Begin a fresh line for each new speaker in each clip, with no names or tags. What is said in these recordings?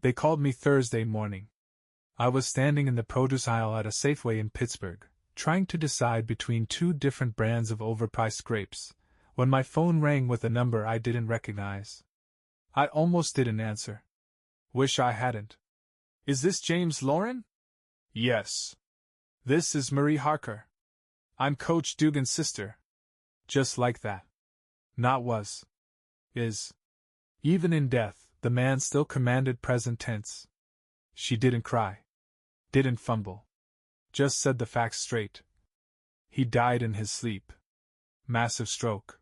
They called me Thursday morning. I was standing in the produce aisle at a Safeway in Pittsburgh, trying to decide between two different brands of overpriced grapes, when my phone rang with a number I didn't recognize. I almost didn't answer. Wish I hadn't. Is this James Lauren? Yes. This is Marie Harker. I'm Coach Dugan's sister. Just like that. Not was. Is. Even in death, the man still commanded present tense. She didn't cry. Didn't fumble. Just said the facts straight. He died in his sleep. Massive stroke.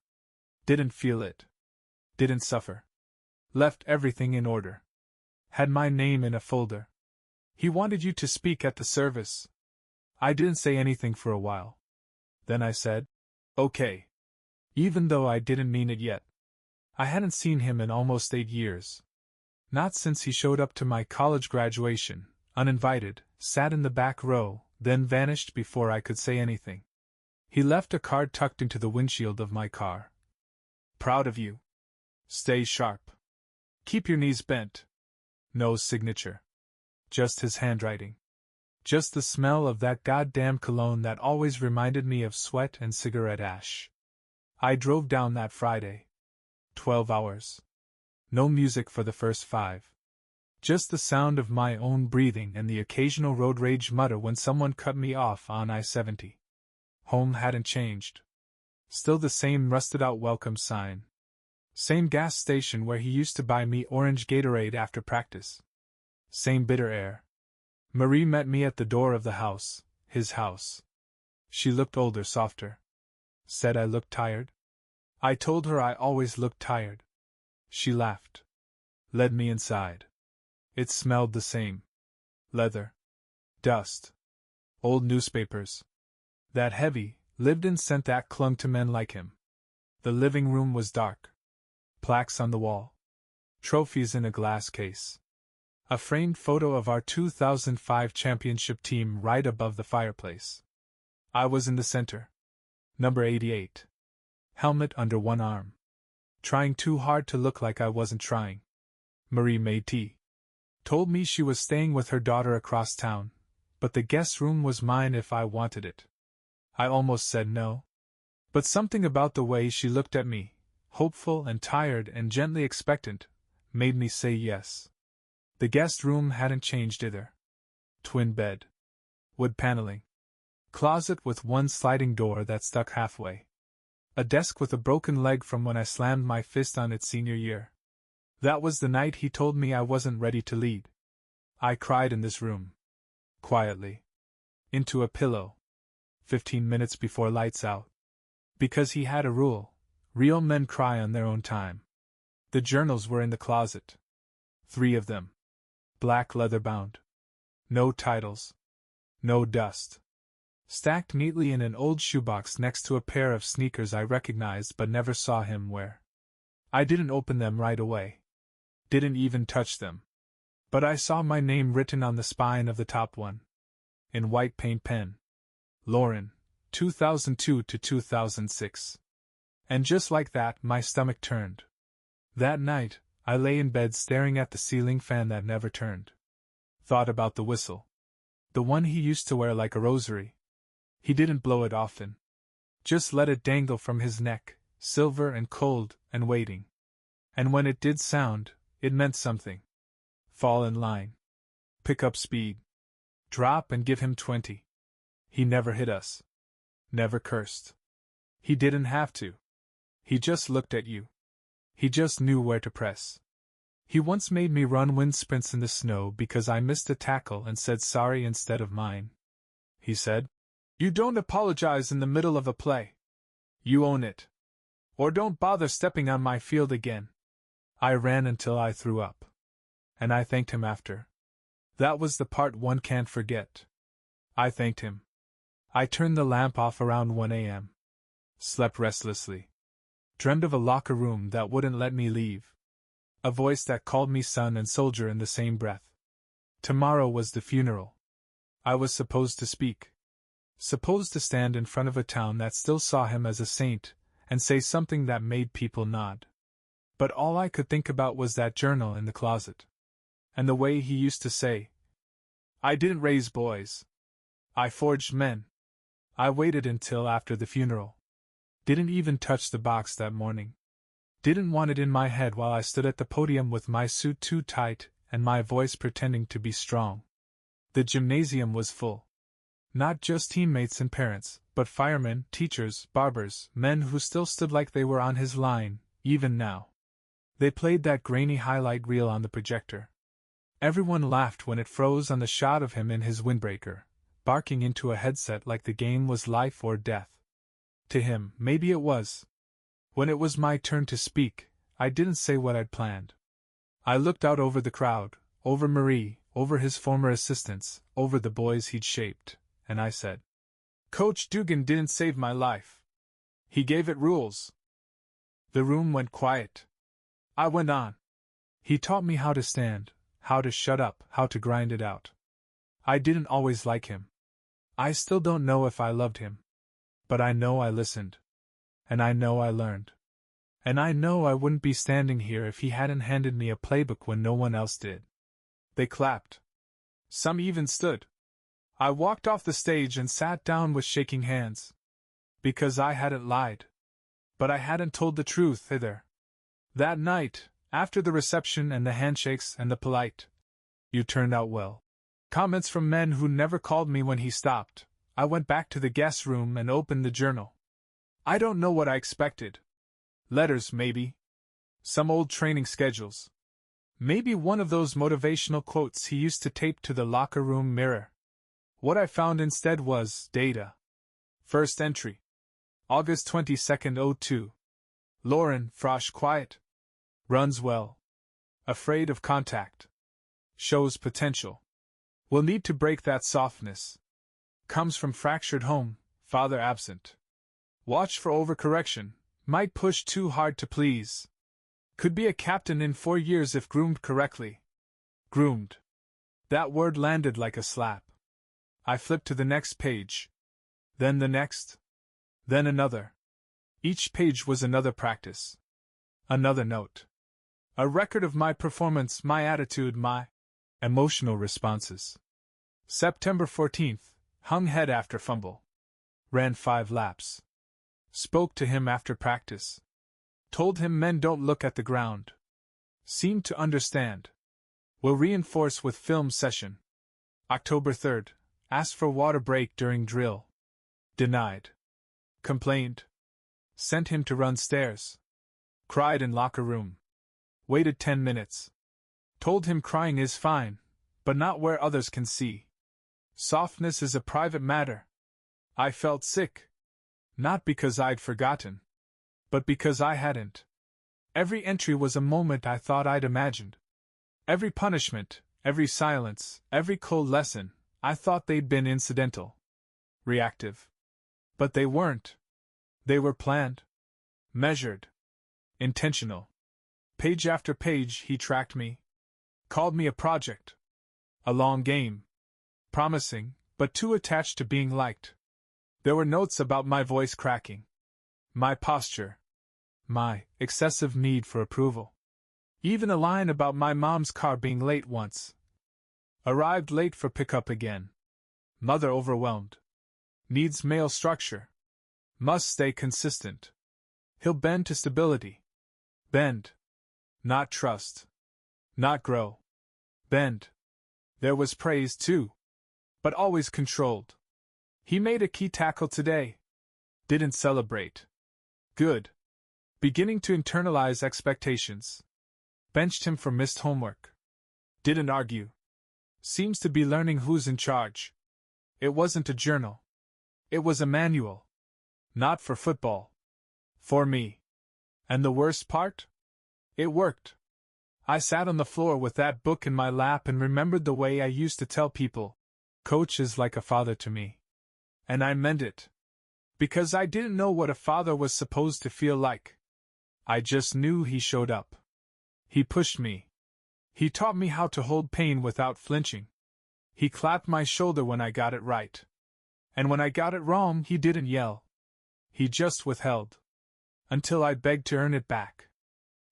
Didn't feel it. Didn't suffer. Left everything in order. Had my name in a folder. He wanted you to speak at the service. I didn't say anything for a while. Then I said, okay. Even though I didn't mean it yet. I hadn't seen him in almost 8 years. Not since he showed up to my college graduation, uninvited, sat in the back row, then vanished before I could say anything. He left a card tucked into the windshield of my car. Proud of you. Stay sharp. Keep your knees bent. No signature. Just his handwriting. Just the smell of that goddamn cologne that always reminded me of sweat and cigarette ash. I drove down that Friday. 12 hours. No music for the first 5. Just the sound of my own breathing and the occasional road rage mutter when someone cut me off on I-70. Home hadn't changed. Still the same rusted-out welcome sign. Same gas station where he used to buy me orange Gatorade after practice. Same bitter air. Marie met me at the door of the house, his house. She looked older, softer. Said I looked tired. I told her I always looked tired. She laughed. Led me inside. It smelled the same. Leather. Dust. Old newspapers. That heavy, lived-in scent that clung to men like him. The living room was dark. Plaques on the wall. Trophies in a glass case. A framed photo of our 2005 championship team right above the fireplace. I was in the center. Number 88. Helmet under one arm. Trying too hard to look like I wasn't trying. Marie made tea. Told me she was staying with her daughter across town, but the guest room was mine if I wanted it. I almost said no. But something about the way she looked at me, hopeful and tired and gently expectant, made me say yes. The guest room hadn't changed either. Twin bed. Wood paneling. Closet with one sliding door that stuck halfway. A desk with a broken leg from when I slammed my fist on it senior year. That was the night he told me I wasn't ready to lead. I cried in this room. Quietly. Into a pillow. 15 minutes before lights out. Because he had a rule. Real men cry on their own time. The journals were in the closet. 3 of them. Black leather bound. No titles. No dust. Stacked neatly in an old shoebox next to a pair of sneakers I recognized but never saw him wear. I didn't open them right away. Didn't even touch them. But I saw my name written on the spine of the top one. In white paint pen. Lauren, 2002 to 2006. And just like that, my stomach turned. That night, I lay in bed staring at the ceiling fan that never turned. Thought about the whistle. The one he used to wear like a rosary. He didn't blow it often. Just let it dangle from his neck, silver and cold and waiting. And when it did sound, it meant something. Fall in line. Pick up speed. Drop and give him 20. He never hit us. Never cursed. He didn't have to. He just looked at you. He just knew where to press. He once made me run wind sprints in the snow because I missed a tackle and said sorry instead of mine. He said, "You don't apologize in the middle of a play. You own it. Or don't bother stepping on my field again." I ran until I threw up. And I thanked him after. That was the part one can't forget. I thanked him. I turned the lamp off around 1 a.m. Slept restlessly. Dreamed of a locker room that wouldn't let me leave. A voice that called me son and soldier in the same breath. Tomorrow was the funeral. I was supposed to speak. Supposed to stand in front of a town that still saw him as a saint, and say something that made people nod. But all I could think about was that journal in the closet. And the way he used to say, "I didn't raise boys. I forged men." I waited until after the funeral. Didn't even touch the box that morning. Didn't want it in my head while I stood at the podium with my suit too tight and my voice pretending to be strong. The gymnasium was full. Not just teammates and parents, but firemen, teachers, barbers, men who still stood like they were on his line, even now. They played that grainy highlight reel on the projector. Everyone laughed when it froze on the shot of him in his windbreaker, barking into a headset like the game was life or death. To him, maybe it was. When it was my turn to speak, I didn't say what I'd planned. I looked out over the crowd, over Marie, over his former assistants, over the boys he'd shaped, and I said, "Coach Dugan didn't save my life. He gave it rules." The room went quiet. I went on. "He taught me how to stand, how to shut up, how to grind it out. I didn't always like him. I still don't know if I loved him. But I know I listened. And I know I learned. And I know I wouldn't be standing here if he hadn't handed me a playbook when no one else did." They clapped. Some even stood. I walked off the stage and sat down with shaking hands. Because I hadn't lied. But I hadn't told the truth either. That night, after the reception and the handshakes and the polite, "You turned out well" comments from men who never called me when he stopped, I went back to the guest room and opened the journal. I don't know what I expected. Letters, maybe. Some old training schedules. Maybe one of those motivational quotes he used to tape to the locker room mirror. What I found instead was data. First entry. August 22nd, 02. Lauren Frosch quiet. Runs well. Afraid of contact. Shows potential. Will need to break that softness. Comes from fractured home, father absent. Watch for overcorrection, might push too hard to please. Could be a captain in 4 years if groomed correctly. Groomed. That word landed like a slap. I flipped to the next page. Then the next. Then another. Each page was another practice. Another note. A record of my performance, my attitude, my emotional responses. September 14th. Hung head after fumble. Ran 5 laps. Spoke to him after practice. Told him men don't look at the ground. Seemed to understand. Will reinforce with film session. October 3rd. Asked for water break during drill. Denied. Complained. Sent him to run stairs. Cried in locker room. Waited 10 minutes. Told him crying is fine, but not where others can see. Softness is a private matter. I felt sick. Not because I'd forgotten, but because I hadn't. Every entry was a moment I thought I'd imagined. Every punishment, every silence, every cold lesson, I thought they'd been incidental. Reactive. But they weren't. They were planned. Measured. Intentional. Page after page he tracked me. Called me a project. A long game. Promising, but too attached to being liked. There were notes about my voice cracking. My posture. My excessive need for approval. Even a line about my mom's car being late once. Arrived late for pickup again. Mother overwhelmed. Needs male structure. Must stay consistent. He'll bend to stability. Bend. Not trust. Not grow. Bend. There was praise too. But always controlled. He made a key tackle today. Didn't celebrate. Good. Beginning to internalize expectations. Benched him for missed homework. Didn't argue. Seems to be learning who's in charge. It wasn't a journal. It was a manual. Not for football. For me. And the worst part? It worked. I sat on the floor with that book in my lap and remembered the way I used to tell people, "Coach is like a father to me." And I meant it. Because I didn't know what a father was supposed to feel like. I just knew he showed up. He pushed me. He taught me how to hold pain without flinching. He clapped my shoulder when I got it right. And when I got it wrong, he didn't yell. He just withheld. Until I begged to earn it back.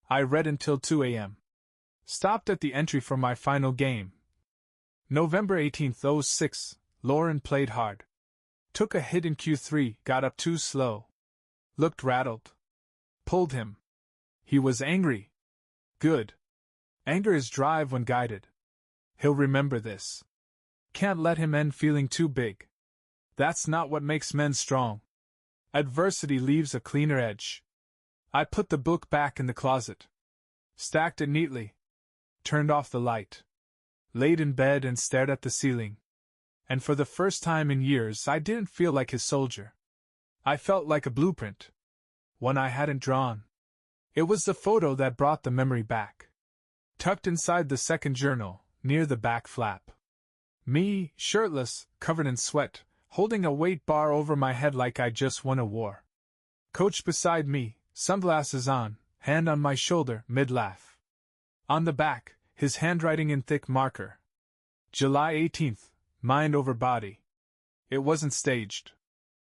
I read until 2 a.m. Stopped at the entry for my final game. November 18, 06. Lauren played hard. Took a hit in Q3, got up too slow. Looked rattled. Pulled him. He was angry. Good. Anger is drive when guided. He'll remember this. Can't let him end feeling too big. That's not what makes men strong. Adversity leaves a cleaner edge. I put the book back in the closet. Stacked it neatly. Turned off the light. Laid in bed and stared at the ceiling. And for the first time in years I didn't feel like his soldier. I felt like a blueprint. One I hadn't drawn. It was the photo that brought the memory back. Tucked inside the second journal, near the back flap. Me, shirtless, covered in sweat, holding a weight bar over my head like I just won a war. Coach beside me, sunglasses on, hand on my shoulder, mid-laugh. On the back, his handwriting in thick marker. July 18th, mind over body. It wasn't staged.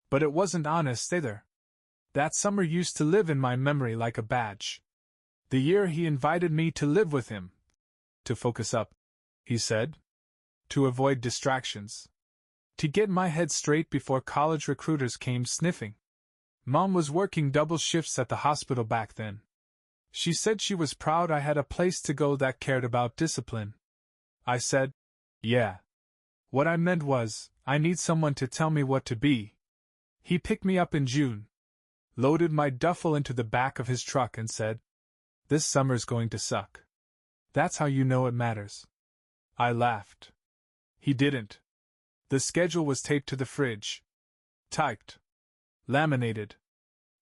But it wasn't honest either. That summer used to live in my memory like a badge. The year he invited me to live with him. To focus up, he said. To avoid distractions. To get my head straight before college recruiters came sniffing. Mom was working double shifts at the hospital back then. She said she was proud I had a place to go that cared about discipline. I said, yeah. What I meant was, I need someone to tell me what to be. He picked me up in June. Loaded my duffel into the back of his truck and said, this summer's going to suck. That's how you know it matters. I laughed. He didn't. The schedule was taped to the fridge. Typed. Laminated.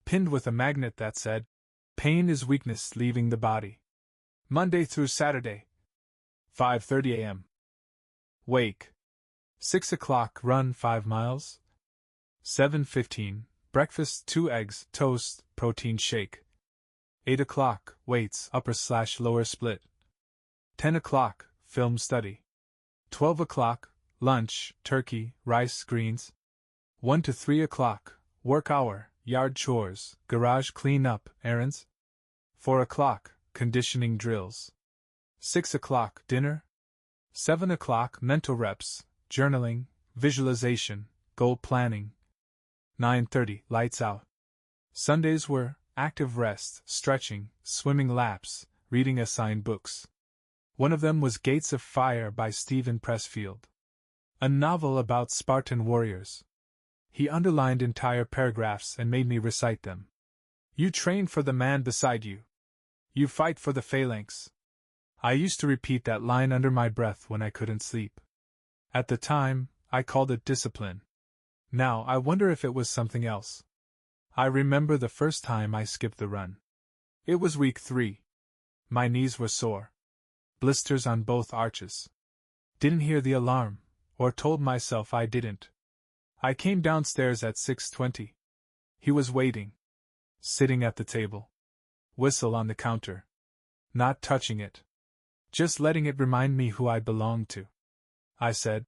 Pinned with a magnet that said, pain is weakness leaving the body. Monday through Saturday. 5:30 a.m. Wake. 6 o'clock, run 5 miles. 7:15, breakfast, 2 eggs, toast, protein shake. 8 o'clock, weights, upper/lower split. 10 o'clock, film study. 12 o'clock, lunch, turkey, rice, greens. 1 to 3 o'clock, work hour, yard chores, garage clean up, errands. 4 o'clock, conditioning drills. 6 o'clock, dinner. 7 o'clock, mental reps, journaling, visualization, goal planning. 9:30, lights out. Sundays were active rest, stretching, swimming laps, reading assigned books. One of them was Gates of Fire by Stephen Pressfield. A novel about Spartan warriors. He underlined entire paragraphs and made me recite them. You train for the man beside you. You fight for the phalanx. I used to repeat that line under my breath when I couldn't sleep. At the time, I called it discipline. Now I wonder if it was something else. I remember the first time I skipped the run. It was week 3. My knees were sore. Blisters on both arches. Didn't hear the alarm, or told myself I didn't. I came downstairs at 6:20. He was waiting. Sitting at the table. Whistle on the counter. Not touching it. Just letting it remind me who I belonged to. I said,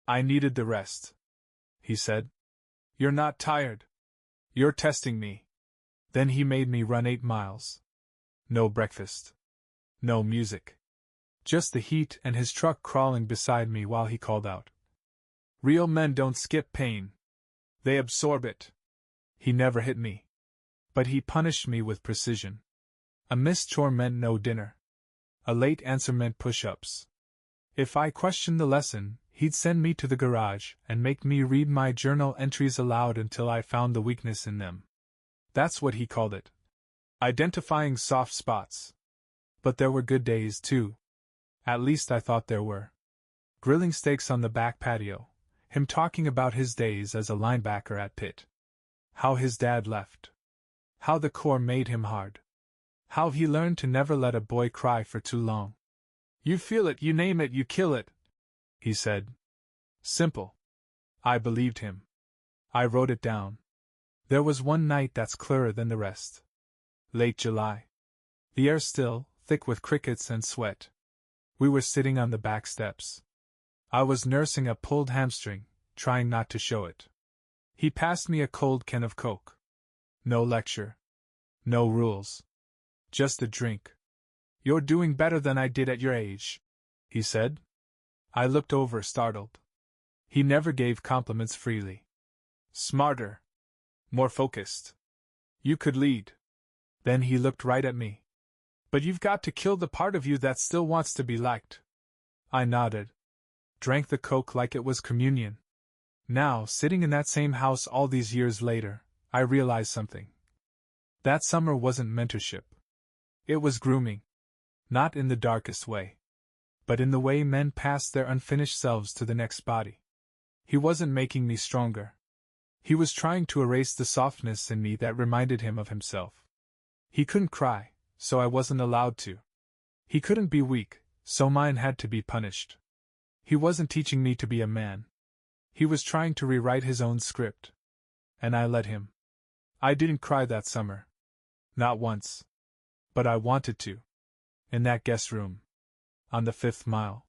I needed the rest. He said, you're not tired. You're testing me. Then he made me run 8 miles. No breakfast. No music. Just the heat and his truck crawling beside me while he called out. Real men don't skip pain. They absorb it. He never hit me. But he punished me with precision. A missed chore meant no dinner. A late answer meant push-ups. If I questioned the lesson, he'd send me to the garage and make me read my journal entries aloud until I found the weakness in them. That's what he called it. Identifying soft spots. But there were good days, too. At least I thought there were. Grilling steaks on the back patio, him talking about his days as a linebacker at Pitt. How his dad left. How the Corps made him hard. How he learned to never let a boy cry for too long. You feel it, you name it, you kill it, he said. Simple. I believed him. I wrote it down. There was one night that's clearer than the rest. Late July. The air still, thick with crickets and sweat. We were sitting on the back steps. I was nursing a pulled hamstring, trying not to show it. He passed me a cold can of Coke. No lecture. No rules. Just a drink. You're doing better than I did at your age, he said. I looked over, startled. He never gave compliments freely. Smarter. More focused. You could lead. Then he looked right at me. But you've got to kill the part of you that still wants to be liked. I nodded. Drank the Coke like it was communion. Now, sitting in that same house all these years later, I realized something. That summer wasn't mentorship. It was grooming. Not in the darkest way. But in the way men pass their unfinished selves to the next body. He wasn't making me stronger. He was trying to erase the softness in me that reminded him of himself. He couldn't cry, so I wasn't allowed to. He couldn't be weak, so mine had to be punished. He wasn't teaching me to be a man. He was trying to rewrite his own script. And I let him. I didn't cry that summer. Not once. But I wanted to. In that guest room. On the 5th mile.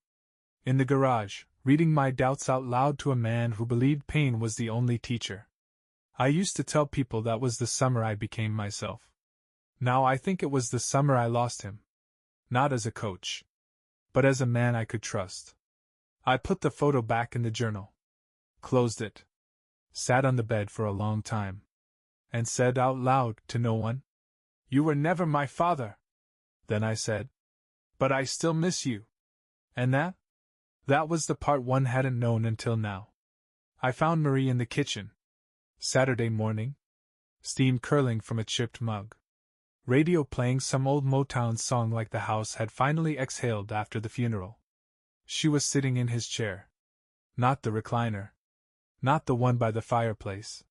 In the garage, reading my doubts out loud to a man who believed pain was the only teacher. I used to tell people that was the summer I became myself. Now I think it was the summer I lost him. Not as a coach. But as a man I could trust. I put the photo back in the journal. Closed it. Sat on the bed for a long time. And said out loud to no one, "You were never my father." Then I said, "But I still miss you." And that was the part one hadn't known until now. I found Marie in the kitchen. Saturday morning. Steam curling from a chipped mug. Radio playing some old Motown song like the house had finally exhaled after the funeral. She was sitting in his chair. Not the recliner. Not the one by the fireplace.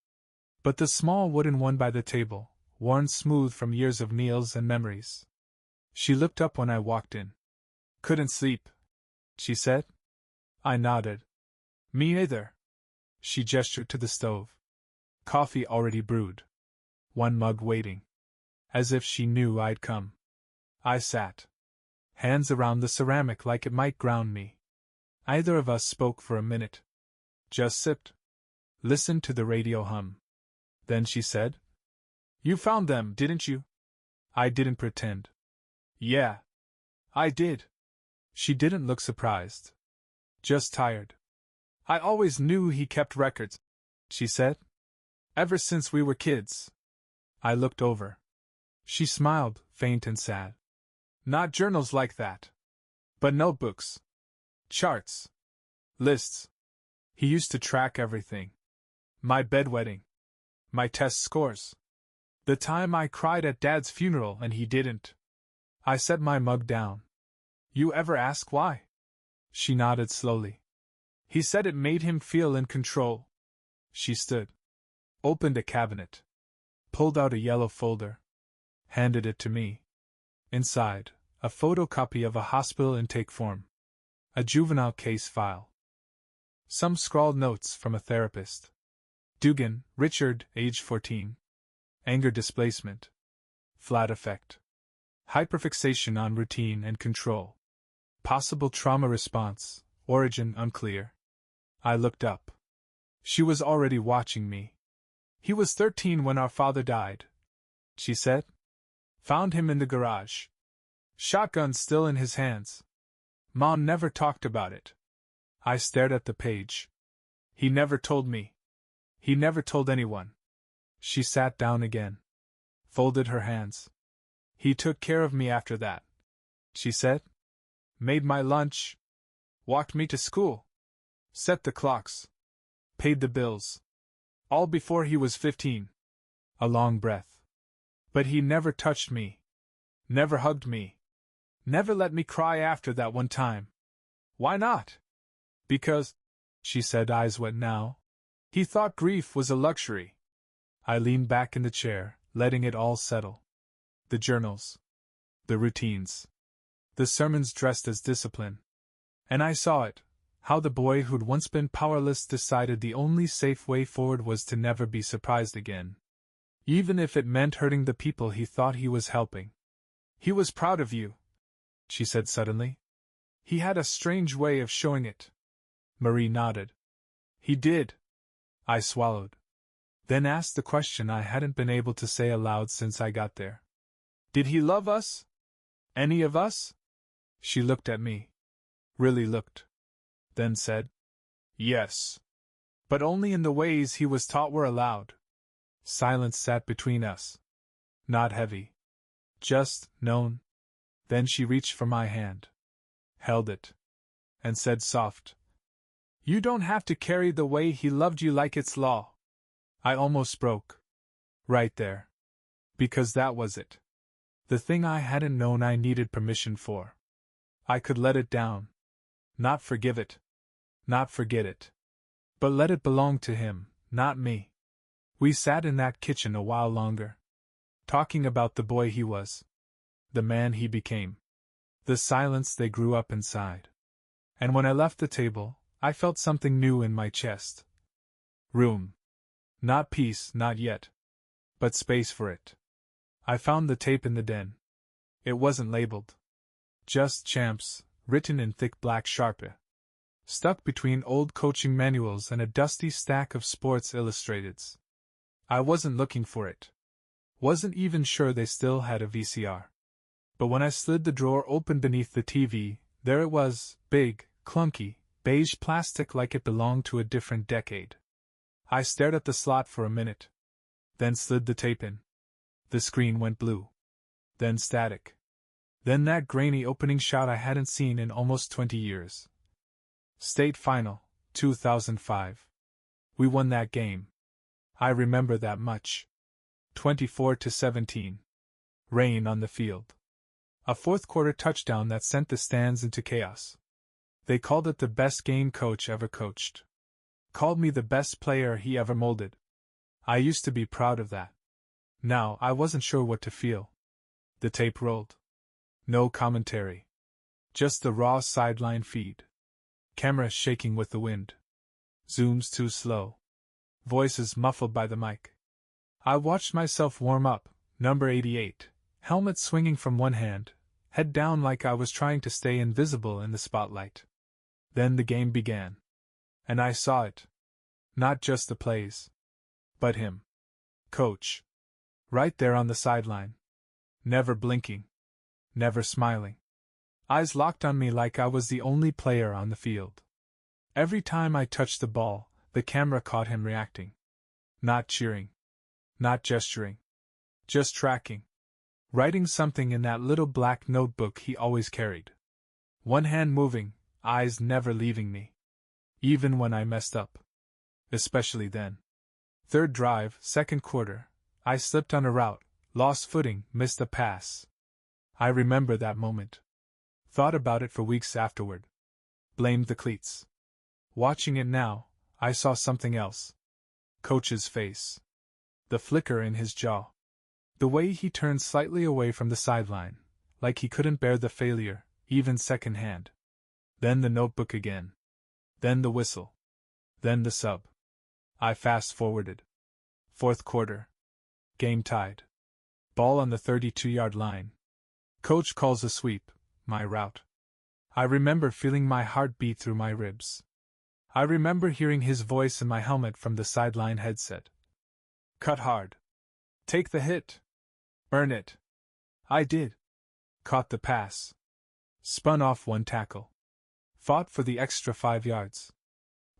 But the small wooden one by the table, worn smooth from years of meals and memories. She looked up when I walked in. "Couldn't sleep," she said. I nodded. "Me either." She gestured to the stove. Coffee already brewed. One mug waiting. As if she knew I'd come. I sat. Hands around the ceramic like it might ground me. Either of us spoke for a minute. Just sipped. Listened to the radio hum. Then she said, "You found them, didn't you?" I didn't pretend. "Yeah. I did." She didn't look surprised. Just tired. "I always knew he kept records," she said. "Ever since we were kids." I looked over. She smiled, faint and sad. "Not journals like that. But notebooks. Charts. Lists. He used to track everything. My bedwetting. My test scores. The time I cried at Dad's funeral and he didn't." I set my mug down. "You ever ask why?" She nodded slowly. "He said it made him feel in control." She stood. Opened a cabinet. Pulled out a yellow folder. Handed it to me. Inside, a photocopy of a hospital intake form. A juvenile case file. Some scrawled notes from a therapist. Dugan, Richard, age 14. Anger displacement. Flat effect. Hyperfixation on routine and control. Possible trauma response, origin unclear. I looked up. She was already watching me. "He was 13 when our father died," she said. "Found him in the garage. Shotgun still in his hands. Mom never talked about it." I stared at the page. "He never told me. He never told anyone." She sat down again. Folded her hands. "He took care of me after that," she said. "Made my lunch. Walked me to school. Set the clocks. Paid the bills. All before he was 15. A long breath. "But he never touched me. Never hugged me. Never let me cry after that one time." "Why not?" "Because," she said, eyes wet now, "he thought grief was a luxury." I leaned back in the chair, letting it all settle. The journals. The routines. The sermons dressed as discipline. And I saw it, how the boy who'd once been powerless decided the only safe way forward was to never be surprised again. Even if it meant hurting the people he thought he was helping. "He was proud of you," she said suddenly. "He had a strange way of showing it." Marie nodded. "He did." I swallowed. Then asked the question I hadn't been able to say aloud since I got there. "Did he love us?" Any of us? She looked at me. Really looked. Then said, Yes. But only in the ways he was taught were allowed. Silence sat between us. Not heavy. Just known. Then she reached for my hand. Held it. And said soft, You don't have to carry the way he loved you like it's law. I almost broke. Right there. Because that was it. The thing I hadn't known I needed permission for. I could let it down. Not forgive it. Not forget it. But let it belong to him, not me. We sat in that kitchen a while longer. Talking about the boy he was. The man he became. The silence they grew up inside. And when I left the table, I felt something new in my chest. Room. Not peace, not yet. But space for it. I found the tape in the den. It wasn't labeled. Just Champs, written in thick black Sharpie. Stuck between old coaching manuals and a dusty stack of Sports Illustrateds. I wasn't looking for it. Wasn't even sure they still had a VCR. But when I slid the drawer open beneath the TV, there it was, big, clunky, beige plastic like it belonged to a different decade. I stared at the slot for a minute. Then slid the tape in. The screen went blue. Then static. Then that grainy opening shot I hadn't seen in almost 20 years. State Final, 2005. We won that game. I remember that much. 24-17. Rain on the field. A fourth-quarter touchdown that sent the stands into chaos. They called it the best game coach ever coached. Called me the best player he ever molded. I used to be proud of that. Now I wasn't sure what to feel. The tape rolled. No commentary. Just the raw sideline feed. Camera shaking with the wind. Zooms too slow. Voices muffled by the mic. I watched myself warm up, number 88, helmet swinging from one hand, head down like I was trying to stay invisible in the spotlight. Then the game began. And I saw it. Not just the plays. But him. Coach. Right there on the sideline. Never blinking. Never smiling. Eyes locked on me like I was the only player on the field. Every time I touched the ball, the camera caught him reacting. Not cheering. Not gesturing. Just tracking. Writing something in that little black notebook he always carried. One hand moving, eyes never leaving me. Even when I messed up. Especially then. Third drive, second quarter, I slipped on a route, lost footing, missed a pass. I remember that moment. Thought about it for weeks afterward. Blamed the cleats. Watching it now, I saw something else. Coach's face. The flicker in his jaw. The way he turned slightly away from the sideline, like he couldn't bear the failure, even secondhand. Then the notebook again. Then the whistle. Then the sub. I fast-forwarded. Fourth quarter. Game tied. Ball on the 32-yard line. Coach calls a sweep, my route. I remember feeling my heart beat through my ribs. I remember hearing his voice in my helmet from the sideline headset. Cut hard. Take the hit. Earn it. I did. Caught the pass. Spun off one tackle. Fought for the extra 5 yards.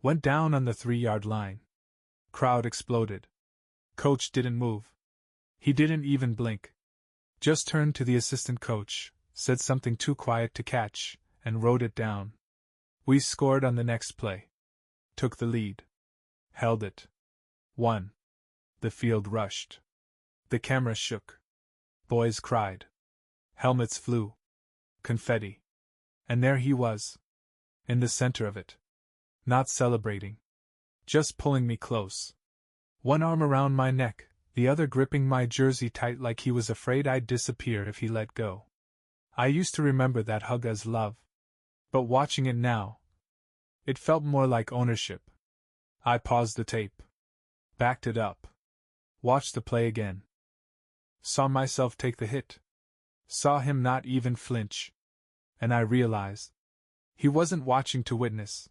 Went down on the 3-yard line. Crowd exploded. Coach didn't move. He didn't even blink. Just turned to the assistant coach, said something too quiet to catch, and wrote it down. We scored on the next play. Took the lead. Held it. Won. The field rushed. The camera shook. Boys cried. Helmets flew. Confetti. And there he was. In the center of it. Not celebrating. Just pulling me close. One arm around my neck, the other gripping my jersey tight like he was afraid I'd disappear if he let go. I used to remember that hug as love. But watching it now, it felt more like ownership. I paused the tape. Backed it up. Watched the play again. Saw myself take the hit. Saw him not even flinch. And I realized. He wasn't watching to witness.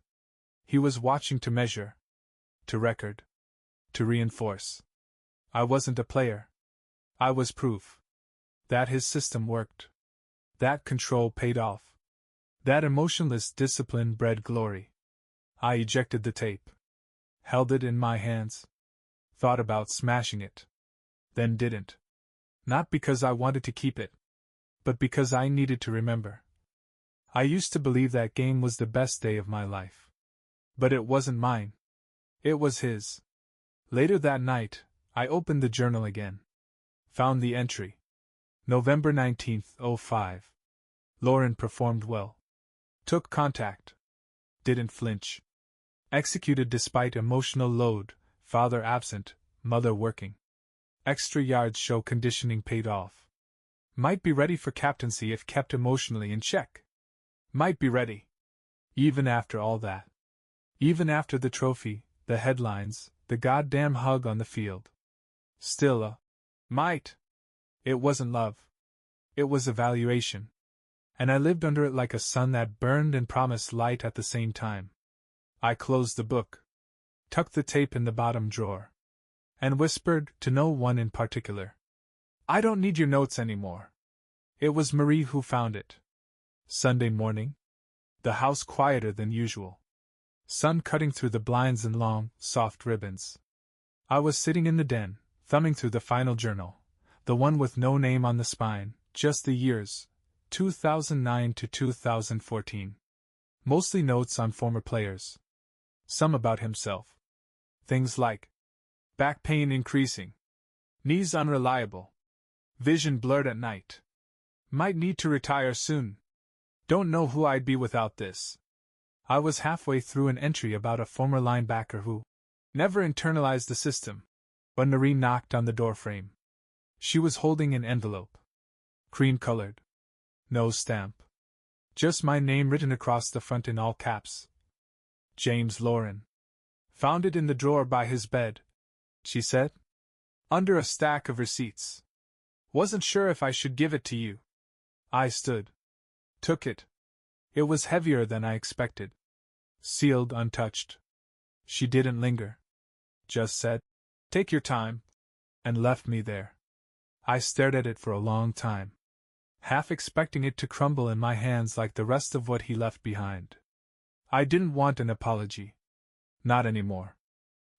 He was watching to measure. To record. To reinforce. I wasn't a player. I was proof. That his system worked. That control paid off. That emotionless discipline bred glory. I ejected the tape. Held it in my hands. Thought about smashing it. Then didn't. Not because I wanted to keep it, but because I needed to remember. I used to believe that game was the best day of my life. But it wasn't mine. It was his. Later that night, I opened the journal again. Found the entry. November 19th, 05. Lauren performed well. Took contact. Didn't flinch. Executed despite emotional load, father absent, mother working. Extra yards show conditioning paid off. Might be ready for captaincy if kept emotionally in check. Might be ready. Even after all that. Even after the trophy, the headlines, the goddamn hug on the field. Still a might. It wasn't love. It was evaluation. And I lived under it like a sun that burned and promised light at the same time. I closed the book. Tucked the tape in the bottom drawer. And whispered to no one in particular. I don't need your notes anymore. It was Marie who found it. Sunday morning. The house quieter than usual. Sun cutting through the blinds in long, soft ribbons. I was sitting in the den, thumbing through the final journal, the one with no name on the spine, just the years, 2009 to 2014. Mostly notes on former players. Some about himself. Things like back pain increasing, knees unreliable, vision blurred at night. Might need to retire soon. Don't know who I'd be without this. I was halfway through an entry about a former linebacker who never internalized the system, when Marie knocked on the doorframe. She was holding an envelope. Cream-colored. No stamp. Just my name written across the front in all caps. James Lauren. Found it in the drawer by his bed, she said. Under a stack of receipts. Wasn't sure if I should give it to you. I stood. Took it. It was heavier than I expected. Sealed untouched. She didn't linger. Just said, "Take your time," and left me there. I stared at it for a long time, half expecting it to crumble in my hands like the rest of what he left behind. I didn't want an apology. Not anymore.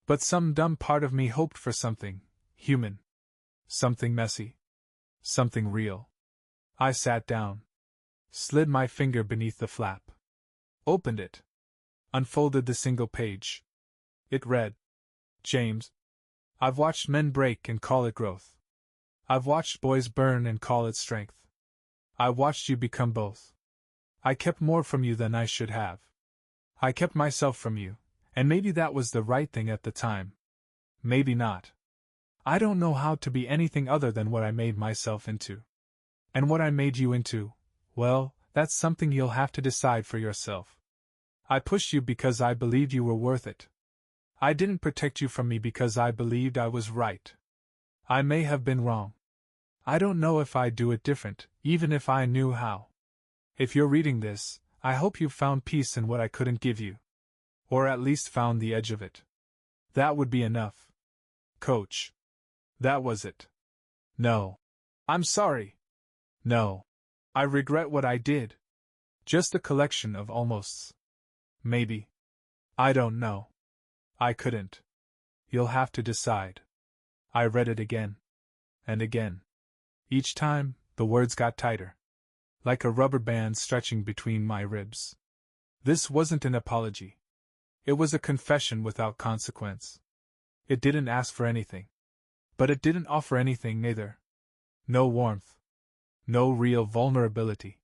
But some dumb part of me hoped for something human. Something messy. Something real. I sat down. Slid my finger beneath the flap. Opened it. Unfolded the single page. It read, James, I've watched men break and call it growth. I've watched boys burn and call it strength. I watched you become both. I kept more from you than I should have. I kept myself from you, and maybe that was the right thing at the time. Maybe not. I don't know how to be anything other than what I made myself into. And what I made you into, well, that's something you'll have to decide for yourself. I pushed you because I believed you were worth it. I didn't protect you from me because I believed I was right. I may have been wrong. I don't know if I'd do it different, even if I knew how. If you're reading this, I hope you've found peace in what I couldn't give you. Or at least found the edge of it. That would be enough. Coach. That was it. No. I'm sorry. No. I regret what I did. Just a collection of almosts. Maybe. I don't know. I couldn't. You'll have to decide. I read it again. And again. Each time, the words got tighter. Like a rubber band stretching between my ribs. This wasn't an apology. It was a confession without consequence. It didn't ask for anything. But it didn't offer anything neither. No warmth. No real vulnerability.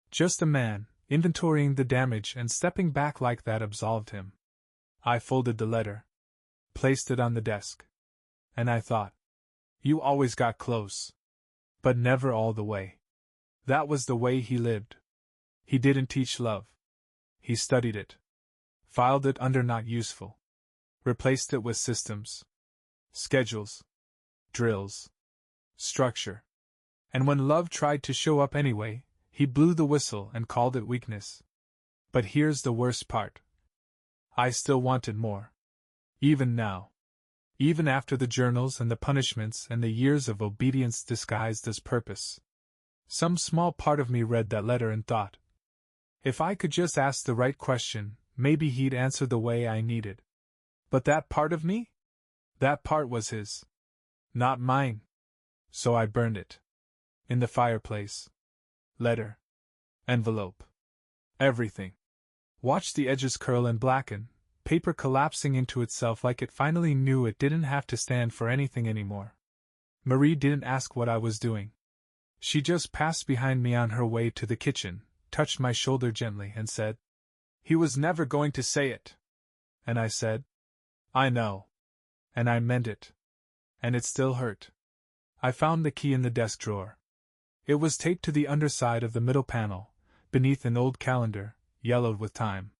Just a man, inventorying the damage and stepping back like that absolved him. I folded the letter. Placed it on the desk. And I thought. You always got close. But never all the way. That was the way he lived. He didn't teach love. He studied it. Filed it under not useful. Replaced it with systems. Schedules. Drills. Structure. And when love tried to show up anyway, he blew the whistle and called it weakness. But here's the worst part. I still wanted more. Even now. Even after the journals and the punishments and the years of obedience disguised as purpose. Some small part of me read that letter and thought, if I could just ask the right question, maybe he'd answer the way I needed. But that part of me? That part was his. Not mine. So I burned it. In the fireplace. Letter. Envelope. Everything. Watched the edges curl and blacken, paper collapsing into itself like it finally knew it didn't have to stand for anything anymore. Marie didn't ask what I was doing. She just passed behind me on her way to the kitchen, touched my shoulder gently, and said, "He was never going to say it." And I said, "I know." And I meant it. And it still hurt. I found the key in the desk drawer. It was taped to the underside of the middle panel, beneath an old calendar, yellowed with time.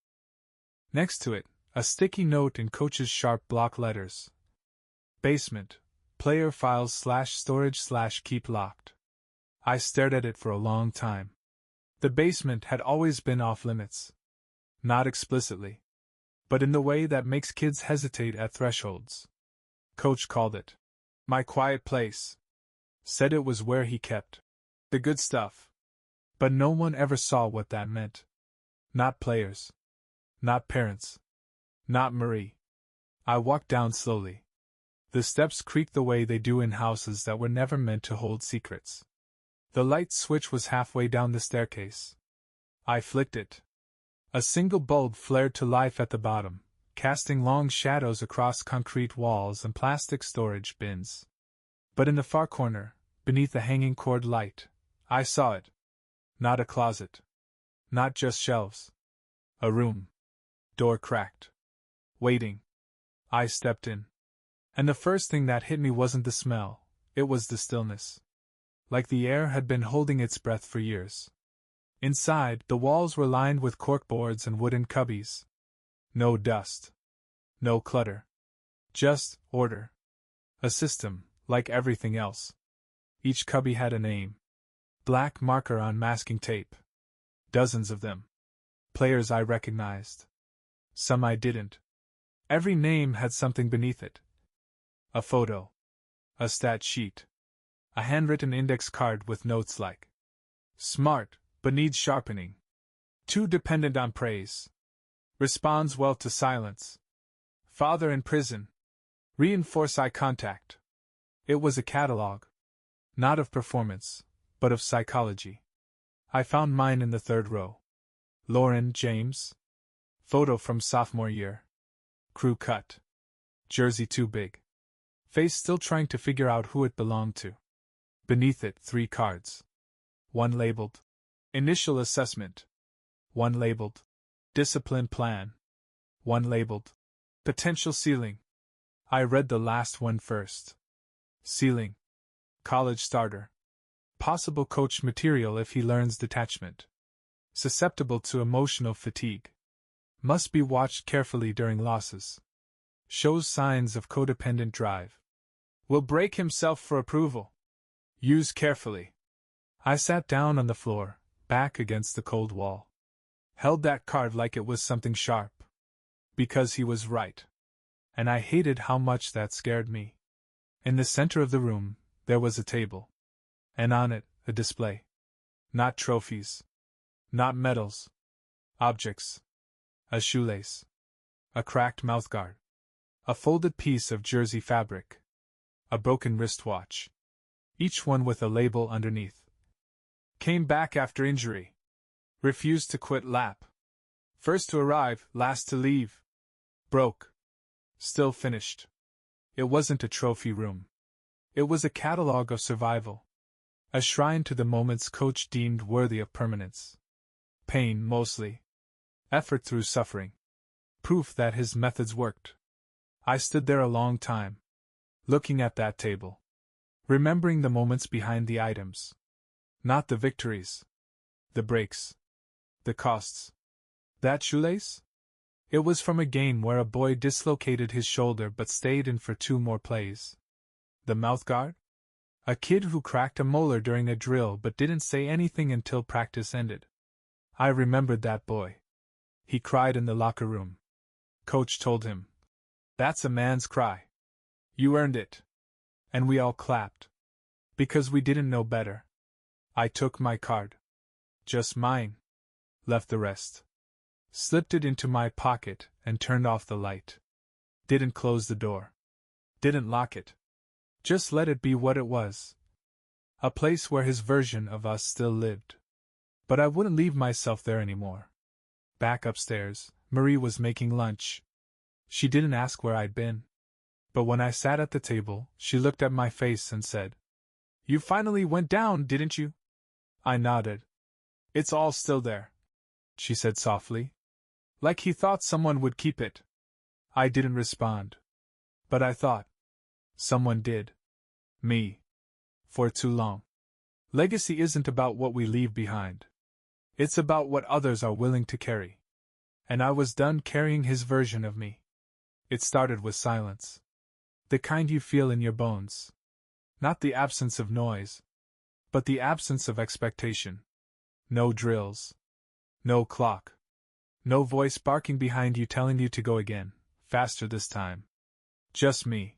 Next to it, a sticky note in Coach's sharp block letters. Basement, player files /storage/ keep locked. I stared at it for a long time. The basement had always been off limits. Not explicitly, but in the way that makes kids hesitate at thresholds. Coach called it my quiet place. Said it was where he kept the good stuff. But no one ever saw what that meant. Not players. Not parents. Not Marie. I walked down slowly. The steps creaked the way they do in houses that were never meant to hold secrets. The light switch was halfway down the staircase. I flicked it. A single bulb flared to life at the bottom, casting long shadows across concrete walls and plastic storage bins. But in the far corner, beneath the hanging cord light, I saw it. Not a closet. Not just shelves. A room. Door cracked. Waiting. I stepped in. And the first thing that hit me wasn't the smell, it was the stillness. Like the air had been holding its breath for years. Inside, the walls were lined with corkboards and wooden cubbies. No dust. No clutter. Just order. A system, like everything else. Each cubby had a name. Black marker on masking tape. Dozens of them. Players I recognized. Some I didn't. Every name had something beneath it. A photo. A stat sheet. A handwritten index card with notes like, "Smart, but needs sharpening. Too dependent on praise. Responds well to silence. Father in prison. Reinforce eye contact." It was a catalog. Not of performance, but of psychology. I found mine in the third row. Lauren James. Photo from sophomore year. Crew cut. Jersey too big. Face still trying to figure out who it belonged to. Beneath it, 3 cards. One labeled Initial Assessment. One labeled Discipline Plan. One labeled Potential Ceiling. I read the last one first. Ceiling. College starter. Possible coach material if he learns detachment. Susceptible to emotional fatigue. Must be watched carefully during losses. Shows signs of codependent drive. Will break himself for approval. Use carefully. I sat down on the floor, back against the cold wall. Held that card like it was something sharp. Because he was right. And I hated how much that scared me. In the center of the room, there was a table. And on it, a display. Not trophies. Not medals. Objects. A shoelace. A cracked mouthguard. A folded piece of jersey fabric. A broken wristwatch. Each one with a label underneath. Came back after injury. Refused to quit lap. First to arrive, last to leave. Broke. Still finished. It wasn't a trophy room. It was a catalog of survival. A shrine to the moments Coach deemed worthy of permanence. Pain, mostly. Effort through suffering. Proof that his methods worked. I stood there a long time. Looking at that table. Remembering the moments behind the items. Not the victories. The breaks. The costs. That shoelace? It was from a game where a boy dislocated his shoulder but stayed in for 2 more plays. The mouthguard? A kid who cracked a molar during a drill but didn't say anything until practice ended. I remembered that boy. He cried in the locker room. Coach told him, "That's a man's cry. You earned it." And we all clapped. Because we didn't know better. I took my card. Just mine. Left the rest. Slipped it into my pocket and turned off the light. Didn't close the door. Didn't lock it. Just let it be what it was. A place where his version of us still lived. But I wouldn't leave myself there anymore. Back upstairs, Marie was making lunch. She didn't ask where I'd been. But when I sat at the table, she looked at my face and said, "You finally went down, didn't you?" I nodded. "It's all still there," she said softly. Like he thought someone would keep it. I didn't respond. But I thought. Someone did. Me. For too long. Legacy isn't about what we leave behind. It's about what others are willing to carry. And I was done carrying his version of me. It started with silence. The kind you feel in your bones. Not the absence of noise, but the absence of expectation. No drills. No clock. No voice barking behind you telling you to go again, faster this time. Just me.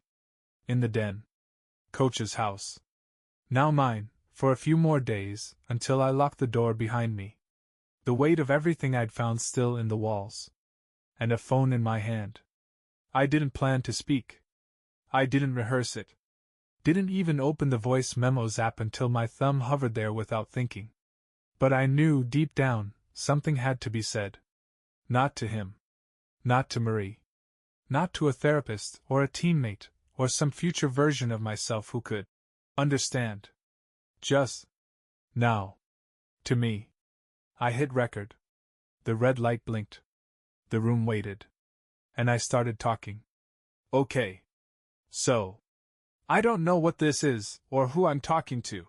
In the den. Coach's house. Now mine, for a few more days, until I locked the door behind me. The weight of everything I'd found still in the walls. And a phone in my hand. I didn't plan to speak. I didn't rehearse it. Didn't even open the voice memos app until my thumb hovered there without thinking. But I knew deep down, something had to be said. Not to him. Not to Marie. Not to a therapist, or a teammate, or some future version of myself who could understand. Just now. To me. I hit record. The red light blinked. The room waited. And I started talking. Okay. So. I don't know what this is, or who I'm talking to.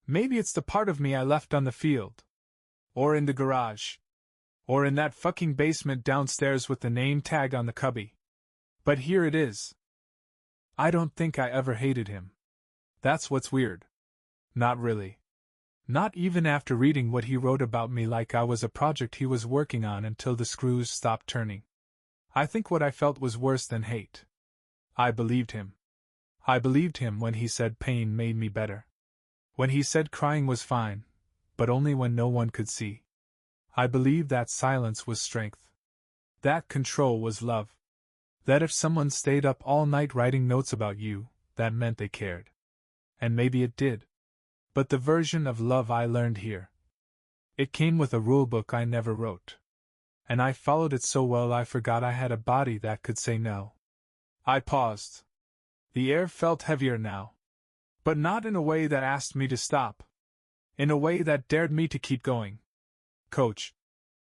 Maybe it's the part of me I left on the field. Or in the garage. Or in that fucking basement downstairs with the name tag on the cubby. But here it is. I don't think I ever hated him. That's what's weird. Not really. Not even after reading what he wrote about me like I was a project he was working on until the screws stopped turning. I think what I felt was worse than hate. I believed him. I believed him when he said pain made me better. When he said crying was fine, but only when no one could see. I believed that silence was strength. That control was love. That if someone stayed up all night writing notes about you, that meant they cared. And maybe it did. But the version of love I learned here. It came with a rulebook I never wrote. And I followed it so well I forgot I had a body that could say no. I paused. The air felt heavier now. But not in a way that asked me to stop. In a way that dared me to keep going. Coach,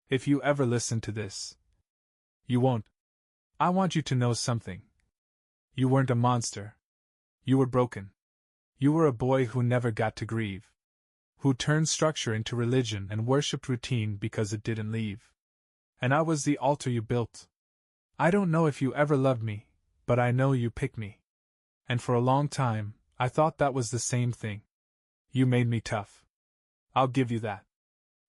if you ever listen to this. You won't. I want you to know something. You weren't a monster. You were broken. You were a boy who never got to grieve. Who turned structure into religion and worshipped routine because it didn't leave. And I was the altar you built. I don't know if you ever loved me, but I know you picked me. And for a long time, I thought that was the same thing. You made me tough. I'll give you that.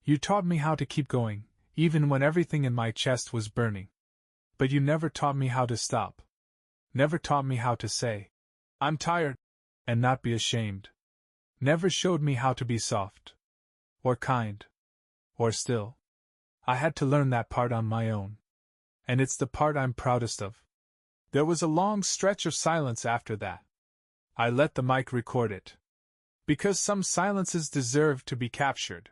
You taught me how to keep going, even when everything in my chest was burning. But you never taught me how to stop. Never taught me how to say, "I'm tired," and not be ashamed. Never showed me how to be soft. Or kind. Or still. I had to learn that part on my own. And it's the part I'm proudest of. There was a long stretch of silence after that. I let the mic record it. Because some silences deserve to be captured.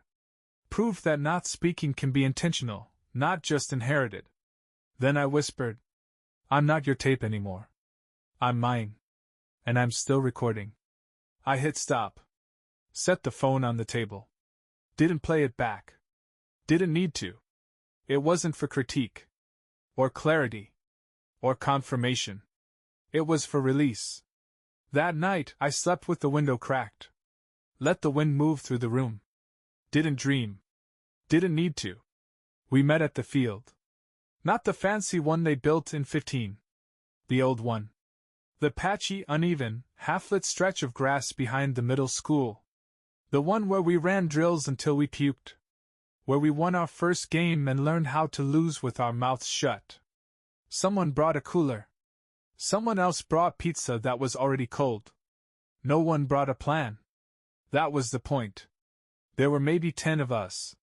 Proof that not speaking can be intentional, not just inherited. Then I whispered, "I'm not your tape anymore. I'm mine. And I'm still recording." I hit stop. Set the phone on the table. Didn't play it back. Didn't need to. It wasn't for critique. Or clarity. Or confirmation. It was for release. That night, I slept with the window cracked. Let the wind move through the room. Didn't dream. Didn't need to. We met at the field. Not the fancy one they built in 15. The old one. The patchy, uneven, half-lit stretch of grass behind the middle school. The one where we ran drills until we puked. Where we won our first game and learned how to lose with our mouths shut. Someone brought a cooler. Someone else brought pizza that was already cold. No one brought a plan. That was the point. There were maybe 10 of us.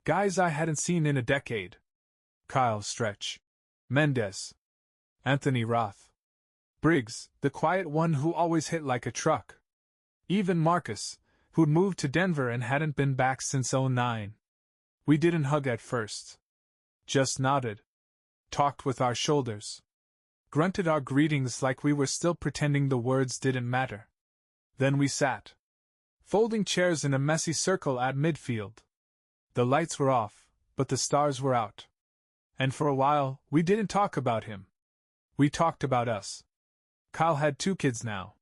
Guys I hadn't seen in a decade. Kyle Stretch. Mendez. Anthony Roth. Briggs, the quiet one who always hit like a truck. Even Marcus, who'd moved to Denver and hadn't been back since '09. We didn't hug at first. Just nodded. Talked with our shoulders. Grunted our greetings like we were still pretending the words didn't matter. Then we sat. Folding chairs in a messy circle at midfield. The lights were off, but the stars were out. And for a while, we didn't talk about him. We talked about us. Kyle had 2 kids now.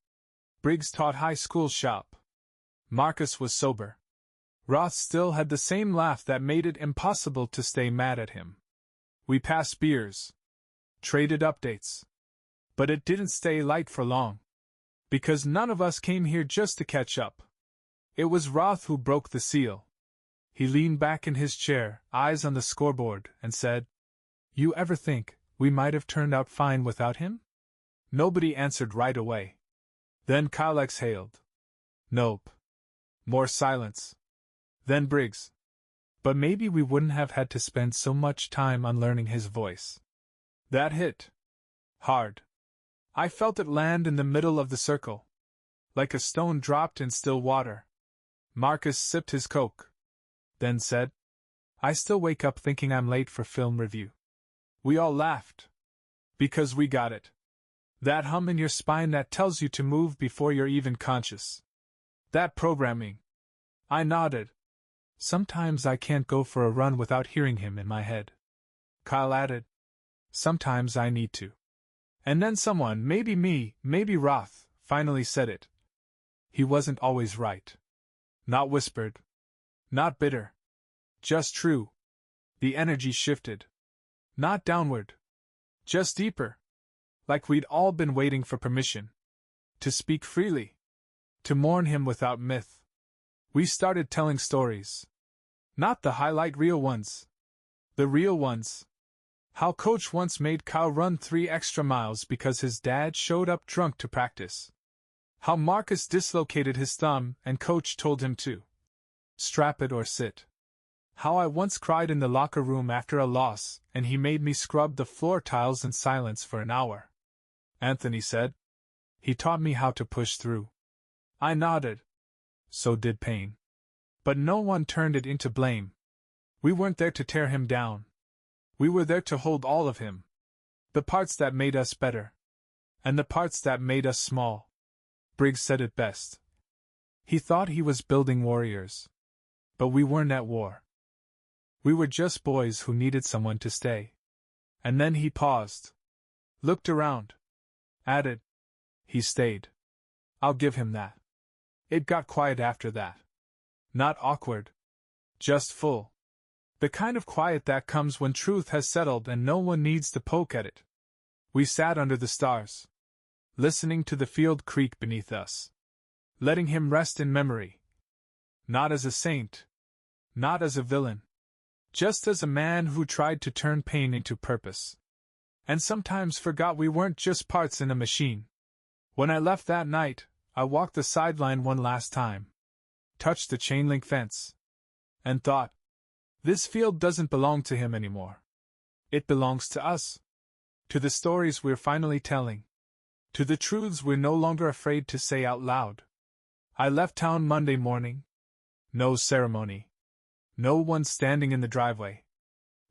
Briggs taught high school shop. Marcus was sober. Roth still had the same laugh that made it impossible to stay mad at him. We passed beers. Traded updates. But it didn't stay light for long. Because none of us came here just to catch up. It was Roth who broke the seal. He leaned back in his chair, eyes on the scoreboard, and said, "You ever think we might have turned out fine without him?" Nobody answered right away. Then Kyle exhaled. Nope. More silence. Then Briggs. But maybe we wouldn't have had to spend so much time unlearning his voice. That hit hard. I felt it land in the middle of the circle. Like a stone dropped in still water. Marcus sipped his Coke. Then said, "I still wake up thinking I'm late for film review." We all laughed. Because we got it. That hum in your spine that tells you to move before you're even conscious. That programming. I nodded. Sometimes I can't go for a run without hearing him in my head. Kyle added, "Sometimes I need to." And then someone, maybe me, maybe Roth, finally said it. He wasn't always right. Not whispered. Not bitter. Just true. The energy shifted. Not downward. Just deeper. Like we'd all been waiting for permission. To speak freely. To mourn him without myth. We started telling stories. Not the highlight reel ones. The real ones. How Coach once made Kyle run 3 extra miles because his dad showed up drunk to practice. How Marcus dislocated his thumb and Coach told him to strap it or sit. How I once cried in the locker room after a loss and he made me scrub the floor tiles in silence for an hour. Anthony said. He taught me how to push through. I nodded. So did Payne. But no one turned it into blame. We weren't there to tear him down. We were there to hold all of him. The parts that made us better. And the parts that made us small. Briggs said it best. He thought he was building warriors. But we weren't at war. We were just boys who needed someone to stay. And then he paused. Looked around. Added. He stayed. I'll give him that. It got quiet after that. Not awkward. Just full. The kind of quiet that comes when truth has settled and no one needs to poke at it. We sat under the stars. Listening to the field creak beneath us. Letting him rest in memory. Not as a saint. Not as a villain. Just as a man who tried to turn pain into purpose. And sometimes forgot we weren't just parts in a machine. When I left that night, I walked the sideline one last time. Touched the chain-link fence. And thought, this field doesn't belong to him anymore. It belongs to us. To the stories we're finally telling. To the truths we're no longer afraid to say out loud. I left town Monday morning. No ceremony. No one standing in the driveway.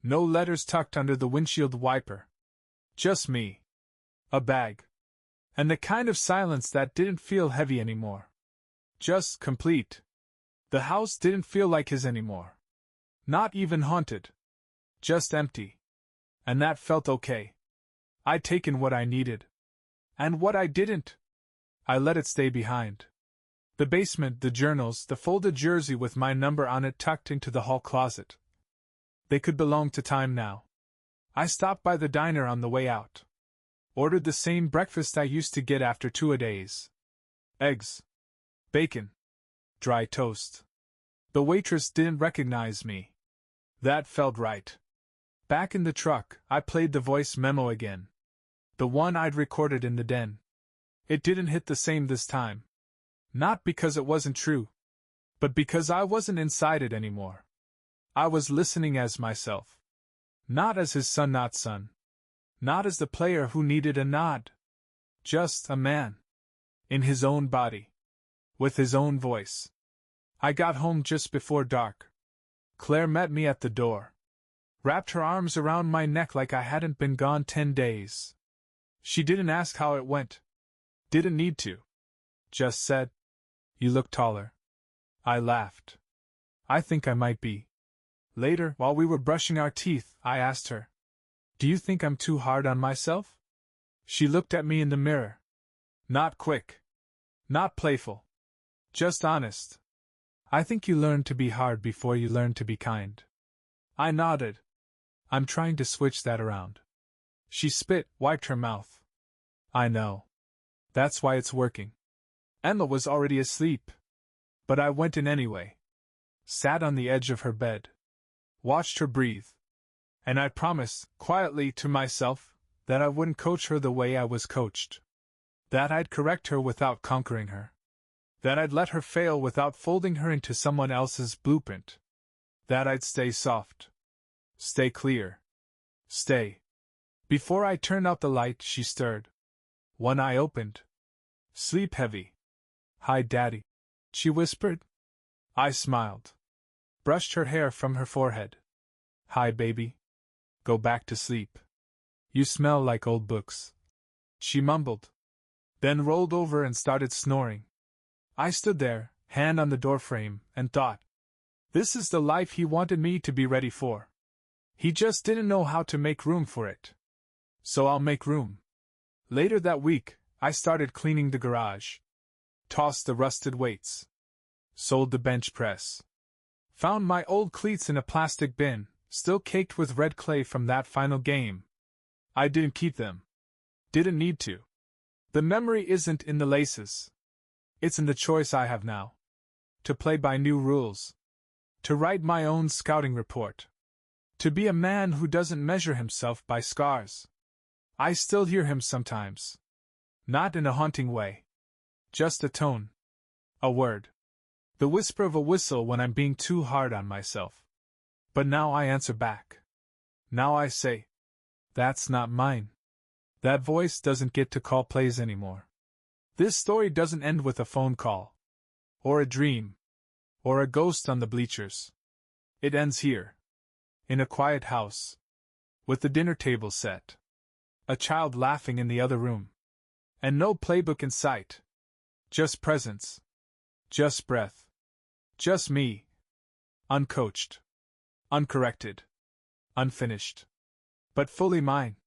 No letters tucked under the windshield wiper. Just me. A bag. And the kind of silence that didn't feel heavy anymore. Just complete. The house didn't feel like his anymore. Not even haunted. Just empty. And that felt okay. I'd taken what I needed. And what I didn't, I let it stay behind. The basement, the journals, the folded jersey with my number on it tucked into the hall closet. They could belong to time now. I stopped by the diner on the way out. Ordered the same breakfast I used to get after 2-a-days. Eggs. Bacon. Dry toast. The waitress didn't recognize me. That felt right. Back in the truck, I played the voice memo again. The one I'd recorded in the den. It didn't hit the same this time. Not because it wasn't true. But because I wasn't inside it anymore. I was listening as myself. Not as his son, not son. Not as the player who needed a nod. Just a man. In his own body. With his own voice. I got home just before dark. Claire met me at the door. Wrapped her arms around my neck like I hadn't been gone 10 days. She didn't ask how it went. Didn't need to. Just said, "You look taller." I laughed. I think I might be. Later, while we were brushing our teeth, I asked her, "Do you think I'm too hard on myself?" She looked at me in the mirror. Not quick. Not playful. Just honest. "I think you learn to be hard before you learn to be kind." I nodded. "I'm trying to switch that around." She spit, wiped her mouth. "I know. That's why it's working." Emma was already asleep. But I went in anyway. Sat on the edge of her bed. Watched her breathe. And I promised, quietly to myself, that I wouldn't coach her the way I was coached. That I'd correct her without conquering her. That I'd let her fail without folding her into someone else's blueprint. That I'd stay soft. Stay clear. Stay. Before I turned out the light, she stirred. One eye opened. Sleep heavy. "Hi, Daddy," she whispered. I smiled. Brushed her hair from her forehead. "Hi, baby. Go back to sleep. You smell like old books," she mumbled. Then rolled over and started snoring. I stood there, hand on the doorframe, and thought, this is the life he wanted me to be ready for. He just didn't know how to make room for it. So I'll make room. Later that week, I started cleaning the garage. Tossed the rusted weights. Sold the bench press. Found my old cleats in a plastic bin, still caked with red clay from that final game. I didn't keep them. Didn't need to. The memory isn't in the laces. It's in the choice I have now. To play by new rules. To write my own scouting report. To be a man who doesn't measure himself by scars. I still hear him sometimes. Not in a haunting way. Just a tone. A word. The whisper of a whistle when I'm being too hard on myself. But now I answer back. Now I say, that's not mine. That voice doesn't get to call plays anymore. This story doesn't end with a phone call. Or a dream. Or a ghost on the bleachers. It ends here. In a quiet house. With the dinner table set. A child laughing in the other room. And no playbook in sight. Just presence. Just breath. Just me. Uncoached. Uncorrected. Unfinished. But fully mine.